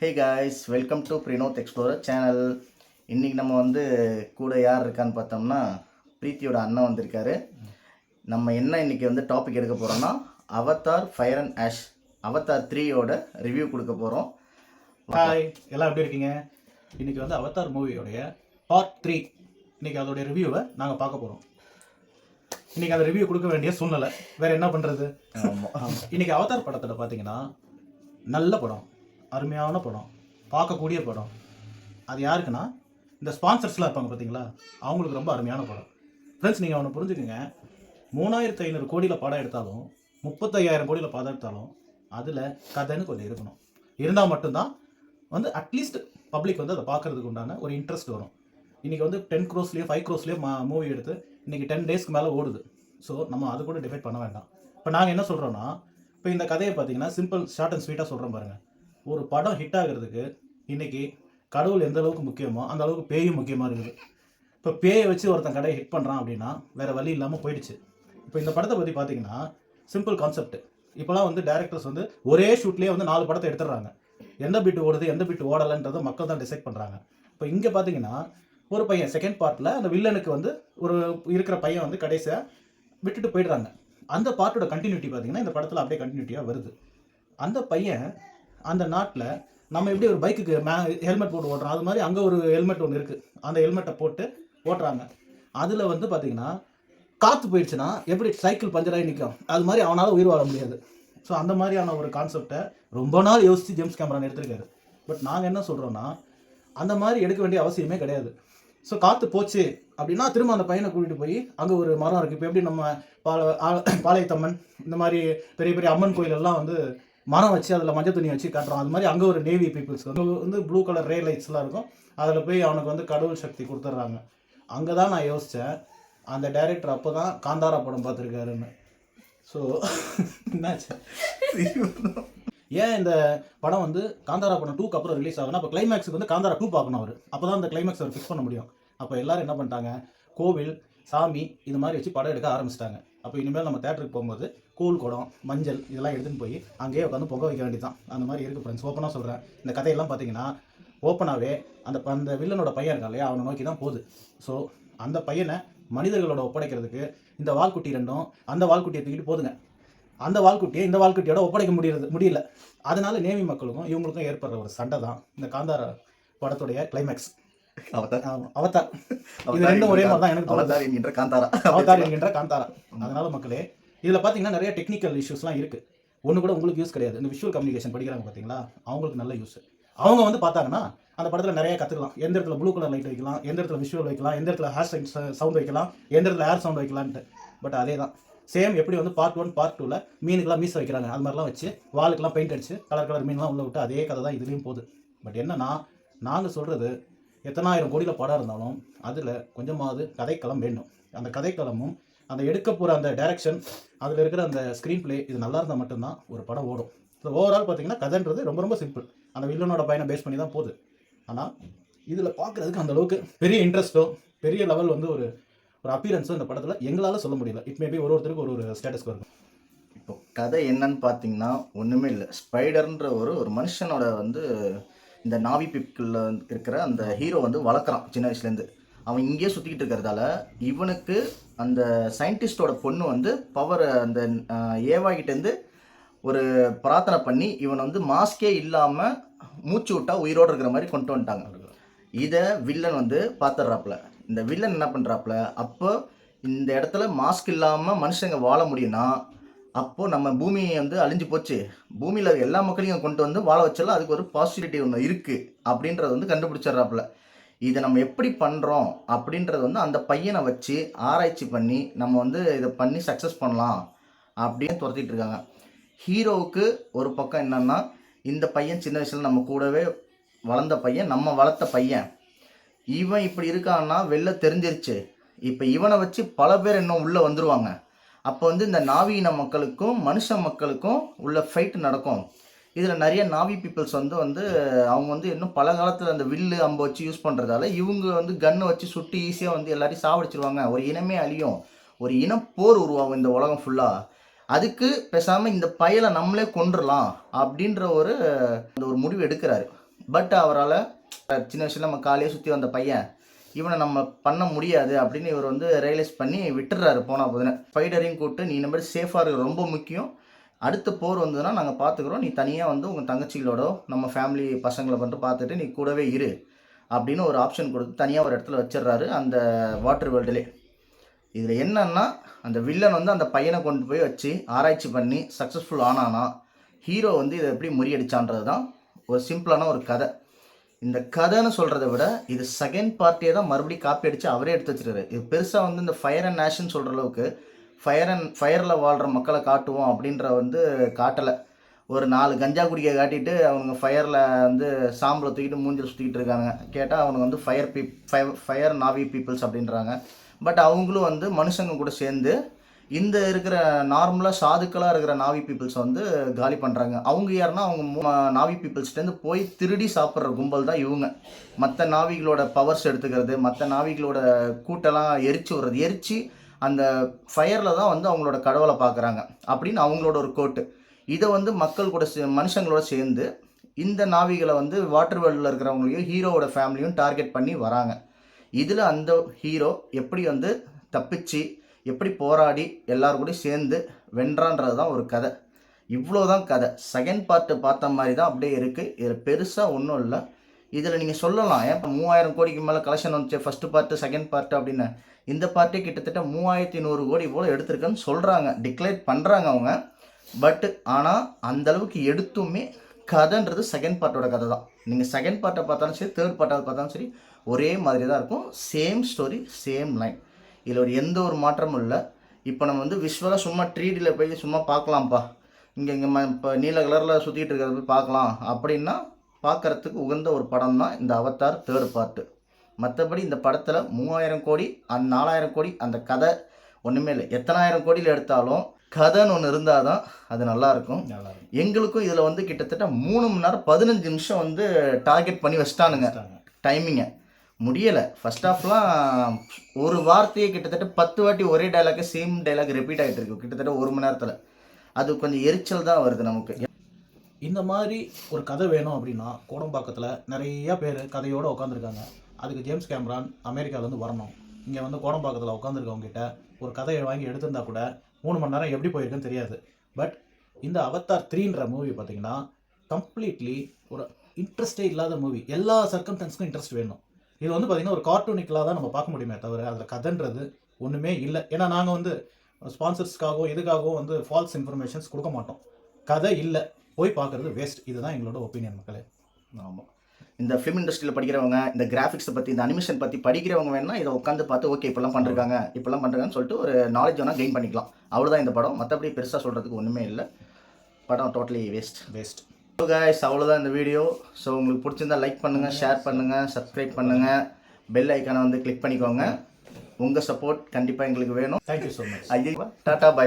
Hey guys, welcome to பிரினோத் explorer channel. இன்றைக்கி நம்ம கூட யார் இருக்கான்னு பார்த்தோம்னா பிரீத்தியோட அண்ணன் வந்திருக்காரு. நம்ம என்ன இன்றைக்கி டாபிக் எடுக்க போகிறோம்னா Avatar Fire and Ash Avatar 3யோட ரிவ்யூ கொடுக்க போகிறோம். ஹாய், எல்லாம் எப்படி இருக்கீங்க? இன்றைக்கி அவதார் மூவியோடைய பார்ட் 3 இன்றைக்கி அதோடைய ரிவ்யூவை நாங்கள் பார்க்க போகிறோம். இன்றைக்கி அந்த ரிவ்யூ கொடுக்க வேண்டிய சூழ்நிலை, வேறு என்ன பண்ணுறது? இன்றைக்கி அவதார் படத்தில் பார்த்தீங்கன்னா நல்ல படம், அருமையான படம், பார்க்கக்கூடிய படம். அது யாருக்குன்னா இந்த ஸ்பான்சர்ஸ்லாம் இருப்பாங்க பார்த்தீங்களா, அவங்களுக்கு ரொம்ப அருமையான படம். ஃப்ரெண்ட்ஸ், நீங்கள் ஒன்று புரிஞ்சுக்கோங்க, 3500 கோடியில் படம் எடுத்தாலும் 35,000 கோடியில் படம் எடுத்தாலும் அதில் கதைன்னு கொஞ்சம் இருக்கணும். இருந்தால் மட்டும்தான் அட்லீஸ்ட் பப்ளிக் அதை பார்க்கறதுக்கு உண்டான ஒரு இன்ட்ரெஸ்ட் வரும். இன்றைக்கி 10 crores 5 crores மூவி எடுத்து இன்றைக்கி 10 days மேலே ஓடுது. ஸோ நம்ம அது கூட டிஃபைட் பண்ண வேண்டாம். இப்போ நாங்கள் என்ன சொல்கிறோன்னா, இப்போ இந்த கதையை பார்த்தீங்கன்னா சிம்பிள் ஷார்ட் அண்ட் ஸ்வீட்டாக சொல்கிறோம் பாருங்கள். ஒரு படம் ஹிட் ஆகிறதுக்கு இன்றைக்கி கடவுள் எந்த அளவுக்கு முக்கியமோ அந்த அளவுக்கு பேயும் முக்கியமாக இருக்குது. இப்போ பேயை வச்சு ஒருத்தன் கடையை ஹிட் பண்ணுறான் அப்படின்னா வேறு வழி இல்லாமல் போயிடுச்சு. இப்போ இந்த படத்தை பற்றி பார்த்தீங்கன்னா சிம்பிள் கான்செப்ட். இப்போலாம் டேரக்டர்ஸ் ஒரே ஷூட்லேயே 4 படத்தை எடுத்துடுறாங்க. எந்த பிட்டு ஓடுது எந்த பிட்டு ஓடலைன்றதை மக்கள் தான் டிசைட் பண்ணுறாங்க. இப்போ இங்கே பார்த்தீங்கன்னா ஒரு பையன் செகண்ட் பார்ட்டில் அந்த வில்லனுக்கு ஒரு இருக்கிற பையன் கடைசியாக விட்டுட்டு போயிடுறாங்க. அந்த பார்ட்டோட கண்டினியூட்டி பார்த்தீங்கன்னா இந்த படத்தில் அப்படியே கண்டினியூட்டியாக வருது. அந்த பையன் அந்த நாட்டில் நம்ம எப்படி ஒரு பைக்குக்கு ஹெல்மெட் போட்டு ஓட்டுறோம், அது மாதிரி அங்கே ஒரு ஹெல்மெட் ஒன்று இருக்குது. அந்த ஹெல்மெட்டை போட்டு ஓட்டுறாங்க. அதில் பார்த்தீங்கன்னா காற்று போயிடுச்சுன்னா எப்படி சைக்கிள் பஞ்சராகி நிற்கும், அது மாதிரி அவனால் உயிர் வாழ முடியாது. ஸோ அந்த மாதிரியான ஒரு கான்செப்டை ரொம்ப நாள் யோசித்து ஜேம்ஸ் கேமரான் எடுத்திருக்காரு. பட் நாங்கள் என்ன சொல்கிறோன்னா, அந்த மாதிரி எடுக்க வேண்டிய அவசியமே கிடையாது. ஸோ காற்று போச்சு அப்படின்னா திரும்ப அந்த பையனை கூட்டிகிட்டு போய் அங்கே ஒரு மரம் இருக்குது. இப்போ எப்படி நம்ம பாளையத்தம்மன் இந்த மாதிரி பெரிய பெரிய அம்மன் கோயிலெல்லாம் மரம் வச்சு அதில் மஞ்சள் துணி வச்சு காட்டுறோம். அது மாதிரி அங்கே ஒரு நேவி பீப்புள்ஸ் ப்ளூ கலர் ரே லைட்ஸ்லாம் இருக்கும். அதில் போய் அவனுக்கு கடவுள் சக்தி கொடுத்துட்றாங்க. அங்கே தான் நான் யோசித்தேன், அந்த டைரக்டர் அப்போ தான் காந்தாரா படம் பார்த்துருக்காருன்னு. ஸோ என்னாச்சு, ஏன் இந்த படம் காந்தாரா படம் 2க்கு அப்புறம் ரிலீஸ் ஆகுனா, அப்போ கிளைமேக்ஸுக்கு காந்தாரா 2 பார்க்கணும் அவர். அப்போ தான் அந்த கிளைமேக்ஸ் அவர் ஃபிக்ஸ் பண்ண முடியும். அப்போ எல்லோரும் என்ன பண்ணிட்டாங்க, கோவில் சாமி இது மாதிரி வச்சு படம் எடுக்க ஆரம்பிச்சிட்டாங்க. அப்போ இனிமேல் நம்ம தேட்டருக்கு போகும்போது கூழ் குடம் மஞ்சள் இதெல்லாம் எடுத்துன்னு போய் அங்கேயே உட்காந்து புகை வைக்க வேண்டியதான். அந்த மாதிரி இருக்குது ஃப்ரெண்ட்ஸ். ஓப்பனாக சொல்கிறேன், இந்த கதையெல்லாம் பார்த்தீங்கன்னா ஓப்பனாகவே அந்த வில்லனோட பையன் இருக்கான் இல்லையா, அவனை நோக்கி தான் போகுது. ஸோ அந்த பையனை மனிதர்களோட ஒப்படைக்கிறதுக்கு இந்த வால்குட்டி ரெண்டும் அந்த வால்குட்டியை தூக்கிட்டு போதுங்க. அந்த வால்குட்டியை இந்த வால்குட்டியோட ஒப்படைக்க முடியல. அதனால நேவி மக்களுக்கும் இவங்களுக்கும் ஏற்படுற ஒரு சண்டை தான் இந்த காந்தாரா படத்துடைய கிளைமேக்ஸ். அவதார் இது ரெண்டும் ஒரே மாதிரி தான் எனக்கு அவதார் என்கின்ற காந்தாரா. அதனால மக்களே, இதில் பார்த்தீங்கன்னா நிறைய டெக்னிக்கல் இஷ்யூஸ்லாம் இருக்குது. ஒன்று கூட உங்களுக்கு யூஸ் கிடையாது. இந்த விஷுவல் கம்யூனிகேஷன் படிக்கிறாங்க பார்த்தீங்களா, அவங்களுக்கு நல்ல யூஸ். அவங்க பார்த்தாங்கன்னா அந்த படத்தில் நிறைய கற்றுக்கலாம். எந்த இடத்துல ப்ளூ கலர் லைட் வைக்கலாம், எந்த இடத்துல விஷுவல் வைக்கலாம், எந்த இடத்துல ஹேர் சவுண்ட் வைக்கலாம், எந்த இடத்துல ஏர் சவுண்ட் வைக்கலான்ட்டு. பட் அதே தான் சேம் எப்படி பார்ட் 1 பார்ட் 2ல் மீனுக்கெல்லாம் மீஸ் வைக்கிறாங்க, அது மாதிரிலாம் வச்சு வாலுக்கெல்லாம் பெயிண்ட் அடிச்சு கலர் மீன்லாம் உள்ள விட்டு அதே கதை தான் இதுலேயும் போகுது. பட் என்னன்னா, நாங்கள் சொல்கிறது எத்தனாயிரம் கோடியில் படம் இருந்தாலும் அதில் கொஞ்சமாவது கதைக்களம் வேண்டும். அந்த கதைக்களமும் அந்த எடுக்க போகிற அந்த டைரக்ஷன், அதில் இருக்கிற அந்த ஸ்க்ரீன் பிளே இது நல்லா இருந்தால் மட்டும்தான் ஒரு படம் ஓடும். ஸோ ஓவரால் பார்த்தீங்கன்னா கதைன்றது ரொம்ப ரொம்ப சிம்பிள். அந்த வில்லனோட பையனை பேஸ் பண்ணி தான் போகுது. ஆனால் இதில் பார்க்குறதுக்கு அந்த அளவுக்கு பெரிய இன்ட்ரெஸ்ட்டோ பெரிய லெவல் ஒரு அப்பீரன்ஸோ இந்த படத்தில் எங்களால் சொல்ல முடியல. இட் மேபி ஒருத்தருக்கு ஒரு ஸ்டேட்டஸ்க்கு இருக்கும். இப்போ கதை என்னன்னு பார்த்தீங்கன்னா ஒன்றுமே இல்லை. ஸ்பைடர்ன்ற ஒரு மனுஷனோட இந்த நாவி பிப்பில் இருக்கிற அந்த ஹீரோ வளர்க்குறான் சின்ன வயசுலேருந்து. அவன் இங்கேயே சுற்றிக்கிட்டு இருக்கிறதால இவனுக்கு அந்த சயின்டிஸ்டோட பொண்ணு பவர் அந்த ஏவாகிட்டேருந்து ஒரு பிரார்த்தனை பண்ணி இவன் மாஸ்கே இல்லாமல் மூச்சு விட்டா உயிரோடு இருக்கிற மாதிரி கொண்டு வந்துட்டாங்க. இதை வில்லன் பார்த்துட்றாப்புல. இந்த வில்லன் என்ன பண்ணுறாப்புல, அப்போ இந்த இடத்துல மாஸ்க் இல்லாமல் மனுஷங்க வாழ முடியும்னா அப்போது நம்ம பூமி அழிஞ்சு போச்சு, பூமியில் எல்லா மக்களையும் கொண்டு வாழ வச்சாலும் அதுக்கு ஒரு பாசிட்டிவிட்டி ஒன்று இருக்குது அப்படின்றத கண்டுபிடிச்சிட்றாப்புல. இதை நம்ம எப்படி பண்ணுறோம் அப்படின்றது அந்த பையனை வச்சு ஆராய்ச்சி பண்ணி நம்ம இதை பண்ணி சக்ஸஸ் பண்ணலாம் அப்படின்னு துரத்திட்டு இருக்காங்க. ஹீரோவுக்கு ஒரு பக்கம் என்னன்னா, இந்த பையன் சின்ன வயசில் நம்ம கூடவே வளர்ந்த பையன், நம்ம வளர்த்த பையன், இவன் இப்படி இருக்கான்னா வெளில தெரிஞ்சிருச்சு. இப்போ இவனை வச்சு பல பேர் இன்னும் உள்ளே வந்துடுவாங்க. அப்போ இந்த நாவீன மக்களுக்கும் மனுஷ மக்களுக்கும் உள்ள ஃபைட் நடக்கும். இதில் நிறைய நாவி பீப்புள்ஸ் அவங்க இன்னும் பல காலத்தில் அந்த வில்லு அம்பு வச்சு யூஸ் பண்ணுறதால இவங்க கன்னை வச்சு சுட்டி ஈஸியாக எல்லாரையும் சாவடிச்சிருவாங்க. ஒரு இனமே அழியும், ஒரு இனப்போர் உருவாகும் இந்த உலகம் ஃபுல்லாக. அதுக்கு பேசாமல் இந்த பயலை நம்மளே கொண்டுடலாம் அப்படின்ற ஒரு முடிவு எடுக்கிறாரு. பட் அவரால் சின்ன வயசில் நம்ம காலையே சுற்றி வந்த பையன் இவனை நம்ம பண்ண முடியாது அப்படின்னு இவர் வந்து ரியலைஸ் பண்ணி விட்டுறாரு போனால் போதுன்னு. ஸ்பைடரையும் கூப்பிட்டு நீ இந்த மாதிரி சேஃபாக இருக்கிறது ரொம்ப முக்கியம், அடுத்த போர் வந்ததுன்னா நாங்கள் பார்த்துக்குறோம், நீ தனியாக வந்து உங்கள் தங்கச்சிகளோட நம்ம ஃபேமிலி பசங்களை மட்டும் பார்த்துட்டு நீ கூடவே இரு அப்படின்னு ஒரு ஆப்ஷன் கொடுத்து தனியாக ஒரு இடத்துல வச்சிடுறாரு அந்த வாட்டர் வேர்ல்டுலே. இதில் என்னன்னா அந்த வில்லன் வந்து அந்த பையனை கொண்டு போய் வச்சு ஆராய்ச்சி பண்ணி சக்ஸஸ்ஃபுல் ஆனானா ஹீரோ வந்து இதை எப்படி முறியடிச்சான்றது தான் ஒரு சிம்பிளான ஒரு கதை. இந்த கதைன்னு சொல்கிறத விட இது செகண்ட் பார்ட்டியே தான் மறுபடியும் காப்பி அடித்து அவரே எடுத்து வச்சிருக்காரு. இது பெருசாக வந்து இந்த ஃபயர் அண்ட் நேஷன் சொல்கிற அளவுக்கு ஃபயரில் வாழ்கிற மக்களை காட்டுவோம் அப்படின்ற வந்து காட்டலை. ஒரு 4 கஞ்சா குடிக்க காட்டிட்டு அவங்க ஃபயரில் வந்து சாம்பலை தூக்கிட்டு மூஞ்சில் சுற்றிக்கிட்டு இருக்காங்க. கேட்டால் அவனுக்கு வந்து ஃபயர் நாவி பீப்புள்ஸ் அப்படின்றாங்க. பட் அவங்களும் வந்து மனுஷங்க கூட சேர்ந்து இந்த இருக்கிற நார்மலாக சாதுக்களாக இருக்கிற நாவி பீப்புள்ஸ் வந்து காலி பண்ணுறாங்க. அவங்க யாருன்னா அவங்க நாவி பீப்புள்ஸ்லேருந்து போய் திருடி சாப்பிட்ற கும்பல் தான் இவங்க. மற்ற நாவிகளோட பவர்ஸ் எடுத்துக்கிறது, மற்ற நாவிகளோட கூட்டெல்லாம் எரிச்சு விடுறது, எரிச்சு அந்த ஃபயரில் தான் வந்து அவங்களோட கடவுளை பார்க்குறாங்க அப்படின்னு அவங்களோட ஒரு கோட்டு. இதை வந்து மக்கள் கூட மனுஷங்களோட சேர்ந்து இந்த நாவிகளை வந்து வாட்டர் வேர்ல்டில் இருக்கிறவங்களையும் ஹீரோவோட ஃபேமிலியும் டார்கெட் பண்ணி வராங்க. இதில் அந்த ஹீரோ எப்படி வந்து தப்பிச்சு எப்படி போராடி எல்லாரும் கூட சேர்ந்து வென்றான்றது தான் ஒரு கதை. இவ்வளோதான் கதை. செகண்ட் பார்ட்டு பார்த்த மாதிரி தான் அப்படியே இருக்குது. இதில் பெருசாக ஒன்றும் இல்லை. இதில் நீங்கள் சொல்லலாம் ஏன் இப்போ 3000 கோடிக்கு மேலே கலெக்ஷன் வந்துச்சு ஃபஸ்ட்டு பார்ட்டு செகண்ட் பார்ட்டு அப்படின்னு. இந்த பார்ட்டே கிட்டத்தட்ட 3100 கோடி போல் எடுத்திருக்குன்னு சொல்கிறாங்க, டிக்ளேர் பண்ணுறாங்க அவங்க. பட் ஆனால் அந்தளவுக்கு எடுத்துமே கதைன்றது செகண்ட் பார்ட்டோட கதை தான். நீங்கள் செகண்ட் பார்ட்டை பார்த்தாலும் சரி, தேர்ட் பார்ட்டை பார்த்தாலும் சரி, ஒரே மாதிரி தான் இருக்கும். Same story, same line. இதில் ஒரு எந்த ஒரு மாற்றமும் இல்லை. இப்போ நம்ம வந்து விஷுவலாக சும்மா 3Dயில் போய் சும்மா பார்க்கலாம்ப்பா, இங்கே இப்போ நீல கலரில் சுற்றிட்டு இருக்கிறத போய் பார்க்கலாம் அப்படின்னா பார்க்குறதுக்கு உகந்த ஒரு படம் தான் இந்த அவதார் தேர்ட் பார்ட்டு. மற்றபடி இந்த படத்தில் 3000 கோடி அந்த 4000 கோடி அந்த கதை ஒன்றுமே இல்லை. எத்தனாயிரம் கோடியில் எடுத்தாலும் கதைன்னு ஒன்று இருந்தால் தான் அது நல்லாயிருக்கும். எங்களுக்கும் இதில் வந்து கிட்டத்தட்ட 3 மணி நேரம் 15 நிமிஷம் வந்து டார்கெட் பண்ணி வச்சிட்டானுங்க டைமிங்கை. முடியலை. ஃபர்ஸ்ட் ஹாஃப்லாம் ஒரு வார்த்தையே கிட்டத்தட்ட 10 வாட்டி ஒரே டைலாக் சேம் டைலாக் ரிப்பீட் ஆகிட்டு இருக்கு கிட்டத்தட்ட 1 மணி நேரத்தில். அது கொஞ்சம் எரிச்சல் தான் வருது நமக்கு. இந்த மாதிரி ஒரு கதை வேணும் அப்படின்னா கோடம்பாக்கத்தில் நிறைய பேர் கதையோடு உட்காந்துருக்காங்க. அதுக்கு ஜேம்ஸ் கேமரான் அமெரிக்காவிலேருந்து வரணும். இங்கே வந்து கோடம்பாக்கத்தில் உட்காந்துருக்கவங்ககிட்ட ஒரு கதையை வாங்கி எடுத்திருந்தா கூட 3 மணி நேரம் எப்படி போயிருக்குன்னு தெரியாது. பட் இந்த அவதார் 3ன்ற மூவி பார்த்தீங்கன்னா கம்ப்ளீட்லி ஒரு இன்ட்ரெஸ்டே இல்லாத மூவி. எல்லா சர்க்கம்ஸ்டன்ஸ்க்கும் இன்ட்ரெஸ்ட் வேணும். இது வந்து பார்த்திங்கன்னா ஒரு கார்ட்டூனிக்கலாக தான் நம்ம பார்க்க முடியுமே தவிர அதில் கதைன்றது ஒன்றுமே இல்லை. ஏன்னா நாங்கள் வந்து ஸ்பான்சர்ஸ்க்காகவும் எதுக்காகவும் வந்து ஃபால்ஸ் இன்ஃபர்மேஷன்ஸ் கொடுக்க மாட்டோம். கதை இல்லை, போய் பார்க்குறது வேஸ்ட். இதுதான் எங்களோட ஒப்பீனியன் மக்களே. ஆமாம். இந்த ஃபிலிம் இண்டஸ்ட்ரியில் படிக்கிறவங்க, இந்த கிராஃபிக்ஸை பற்றி, இந்த அனிமேஷன் பற்றி படிக்கிறவங்க வேணால் இதை உட்காந்து பார்த்து ஓகே இப்போல்லாம் பண்ணுறாங்கன்னு சொல்லிட்டு ஒரு நாலேஜ் வேணால் கெயின் பண்ணிக்கலாம். அவ்வளோதான் இந்த படம். மற்றபடி பெருசாக சொல்கிறதுக்கு ஒன்றுமே இல்லை. படம் டோட்டலி வேஸ்ட். ஸோ கைஸ், அவ்வளோதான் இந்த வீடியோ. ஸோ உங்களுக்கு பிடிச்சிருந்தா லைக் பண்ணுங்கள், ஷேர் பண்ணுங்கள், சப்ஸ்கிரைப் பண்ணுங்கள், பெல் ஐக்கானை வந்து கிளிக் பண்ணிக்கோங்க. உங்கள் சப்போர்ட் கண்டிப்பாக எங்களுக்கு வேணும். Thank you so much. ஐயோ, டாட்டா, பை.